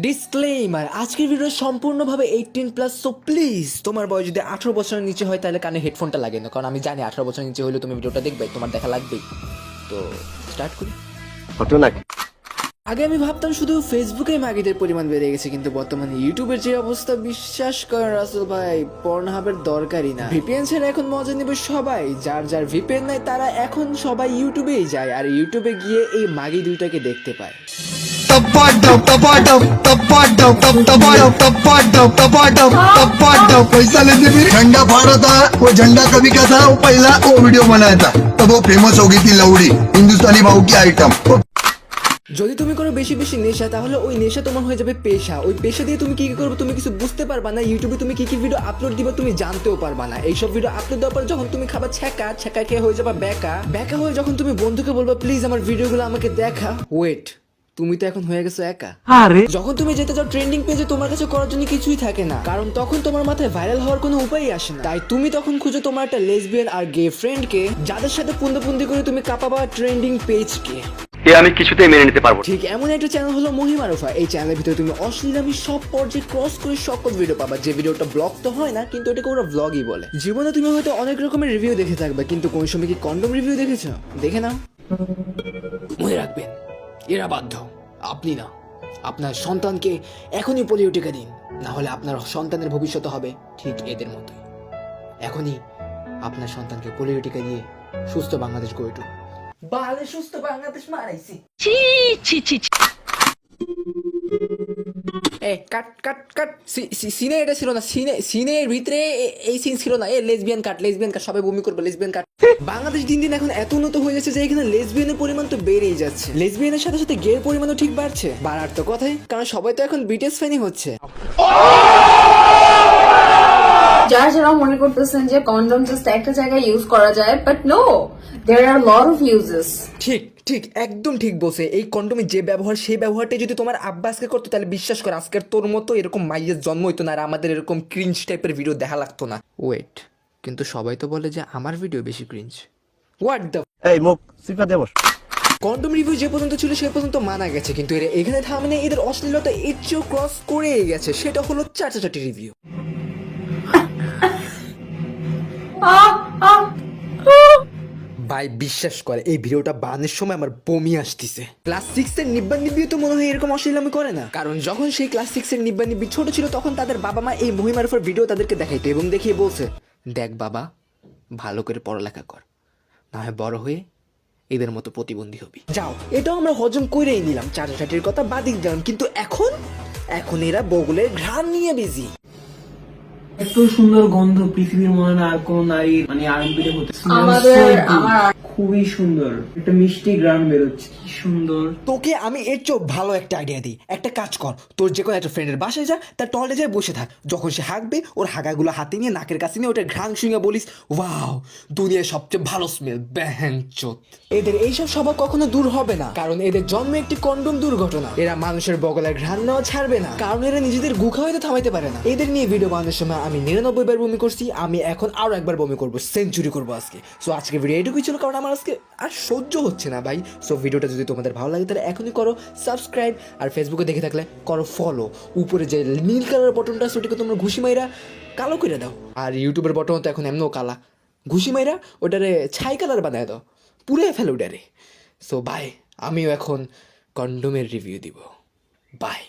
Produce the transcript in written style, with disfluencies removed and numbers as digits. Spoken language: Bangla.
ডিসক্লেইমার, আজকের ভিডিও সম্পূর্ণভাবে 18+, সো প্লিজ তোমার বয়স যদি 18 বছরের নিচে হয় তাহলে কানে হেডফোনটা লাগে না, কারণ আমি জানি 18 বছরের নিচে হলে তুমি ভিডিওটা দেখবে, তোমার দেখা লাগবেই। তো স্টার্ট করি। আগে আমি ভাবতাম শুধু ফেসবুকে মাগিদের পরিমাণ বেড়ে গেছে, কিন্তু বর্তমানে ইউটিউবের যে অবস্থা, বিশ্বাস করেন রাসেল ভাই, পর্নহাবের দরকারই না। ভিপিএন ছেড়ে এখন মজা নেবে সবাই। যার যার ভিপিএন নাই তারা এখন সবাই ইউটিউবেই যায়, আর ইউটিউবে গিয়ে এই মাগি দুইটাকে দেখতে পায়। पैसा लेते फिर झंडा फाड़ा था वो झंडा कभी का था वो पहला वो वीडियो बनाया था तब वो फेमस हो गई थी लौड़ी हिंदुस्तानी भाव की आइटम। যদি তুমি করো বেশি বেশি নেশা, তাহলে ওই নেশা তোমার হয়ে যাবে পেশা। ওই পেশা দিয়ে তুমি কি কি করবে তুমি কিছু বুঝতে পারবা না। ইউটিউবে তুমি কি কি ভিডিও আপলোড দিবা তুমি জানতেও পারবা না। এইসব ভিডিও আপলোড দেওয়ার পর যখন তুমি খাবা ছ্যাঁকা, ছ্যাঁকা খেয়ে হয়ে যাবা বেকা, বেকা হয়ে যখন তুমি বন্ধুকে বলবা প্লিজ আমার ভিডিওগুলো আমাকে দেখা, ওয়েট, তুমি তো এখন হয়ে গেছো একা। আরে যখন তুমি যেতে চাও ট্রেন্ডিং পেজে, তোমার কাছে করার জন্য কিছুই থাকে না, কারণ তখন তোমার মাথায় ভাইরাল হওয়ার কোনো উপায়ই আসে না। তাই তুমি তখন খুঁজো তোমার একটা লেসবিয়ান আর গে ফ্রেন্ডকে, যাদের সাথে পুন্দি করে তুমি কাঁপাবা ট্রেন্ডিং পেজকে। আমি কিছুতেই মেনে নিতে পারবো। ঠিক এমন একটা চ্যানেল হলো মহিমারুফা। এই চ্যানেলের ভিতরে তুমি অশ্লীলামি সব পর্যায়ে ক্রস করে সকল ভিডিও পাবা। যে ভিডিওটা ব্লগ তো হয় না, কিন্তু এটাকে ওরা ব্লগই বলে। জীবনে তুমি হয়তো অনেক রকমের রিভিউ দেখে থাকবে, কিন্তু কোন সময় কি কন্ডম রিভিউ দেখেছো? দেখে নাও। মনে রাখবেন, এরা বাধ্য, আপনি না। আপনার সন্তানকে এখনই পোলিও টিকা দিন, না হলে আপনার সন্তানের ভবিষ্যৎ হবে ঠিক এদের মতোই। এখনই আপনার সন্তানকে পোলিও টিকা দিয়ে সুস্থ বাংলাদেশ গড়ে তুলুন। বালে সুস্থ বাংলাদেশ মারাইছি। ছি ছি ছি। এ কাট কাট কাট, সিনে এটা ছিল না, সিনের ভিতরে এই সিন ছিল না। লেসবিয়ান কাট, লেসবিয়ান কাট, সবাই বমি করবে, লেসবিয়ান কাট। বাংলাদেশ দিন দিন এখন এত উন্নত হয়ে যাচ্ছে যে এখানে লেসবিয়ানের পরিমাণ তো বেড়েই যাচ্ছে। লেসবিয়ানের সাথে সাথে গের পরিমাণও ঠিক বাড়ছে। বাড়ার তো কথাই, কারণ সবাই তো এখন বিটিএস ফ্যানই হচ্ছে। যারা যারা মনে করতেছেন যে কন্ডম জাস্ট একটা জায়গায় ইউজ করা যায়, but no, there are lot of uses. ঠিক ঠিক, একদম ঠিক বলছে। এই কন্ডোমের যে ব্যবহার, সেই ব্যবহারটা যদি তোমার আব্বা আজকে করতো, তাহলে বিশ্বাস কর আজকের তোর মতো এরকম মাইয়ের জন্ম হইতো না, আর আমাদের এরকম ক্রিঞ্জ টাইপের ভিডিও দেখা লাগতো না। ওয়েট, কিন্তু সবাই তো বলে যে আমার ভিডিও বেশি ক্রিঞ্জ। হোয়াট দ্য, এই মুখ সিফা দেবস। কন্ডম রিভিউ যে পর্যন্ত ছিল সে পর্যন্ত মানা গেছে, কিন্তু এরা এখানে থামে, এদের অশ্লীলতা এর চেয়েও ক্রস করে গেছে। সেটা হলো চাচাচাটি রিভিউ। ভাই বিশ্বাস করে, এই ভিডিওটা বানানোর সময় আমার বমি আসতেছে। ক্লাস 6 এর নিব্বা তো মনে হয় এরকম অশ্লীলামি করে না, কারণ যখন সেই ক্লাস 6 এর নিব্বা ছোট ছিল, তখন তাদের বাবা মা এই মহিমারুফার ভিডিও তাদেরকে দেখাইতো এবং দেখিয়ে বলছে, দেখ বাবা, ভালো করে পড়ালেখা কর, না হয় বড় হয়ে এদের মতো প্রতিবন্ধী হবি। যাও, এটাও আমরা হজম করেই নিলাম, চাচাচাটির কথা বাদিক দিলাম, কিন্তু এখন এরা বগলের ঘ্রাণ নিয়ে বিজি। এত সুন্দর গন্ধ পৃথিবীর মনে হয় আর কোন নারীর মানে আরম্ভিতে হতে খুবই সুন্দর, একটা মিষ্টি গ্রাম বেরোচ্ছে, কি সুন্দর। তোকে আমি এর চেয়েও ভালো একটা আইডিয়া দিই। একটা কাজ কর, তোর যে কোনো একটা ফ্রেন্ডের বাসায় যা, তার টয়লেটে যায় বসে থাক, যখন সে হাঁকবে ওর হাগাগুলো হাতে নিয়ে নাকের কাছে নিয়ে ওটা ঘ্রাণ শুনে বলিস, ওয়াও দুনিয়ার সবচেয়ে ভালো স্মেল, ব্যাহংচোদ। এদের এইসব স্বভাব কখনো দূর হবে না, কারণ এদের জন্মে একটি কন্ডম দুর্ঘটনা। এরা মানুষের বগলের ঘ্রাণ নেওয়া ছাড়বে না, কারণ এরা নিজেদের গুখা হইতে থামাইতে পারে না। এদের নিয়ে ভিডিও বানানোর সময় আমি 99 বার বমি করছি, আমি এখন আরো একবার বমি করবো, সেঞ্চুরি করবো আজকে। সো আজকে ভিডিও এটুকুই ছিল, কারণ আমার আজকে আর সহ্য হচ্ছে না ভাই। সো ভিডিওটা যদি তোমাদের ভালো লাগে তাহলে এখনই করো সাবস্ক্রাইব, আর ফেসবুকে দেখে থাকলে করো ফলো। উপরে যে নীল কালার বটনটা সেটাকে তোমরা ঘুষি মাইরা কালো করে দাও, আর ইউটিউবের বটন তো এখন এমনও কালা, ঘুষি মাইরা ওটারে ছাই কালার বানায় দাও, পুরে ফেলো ওটারে। সো বাই, আমিও এখন কন্ডোমের রিভিউ দিব। বাই।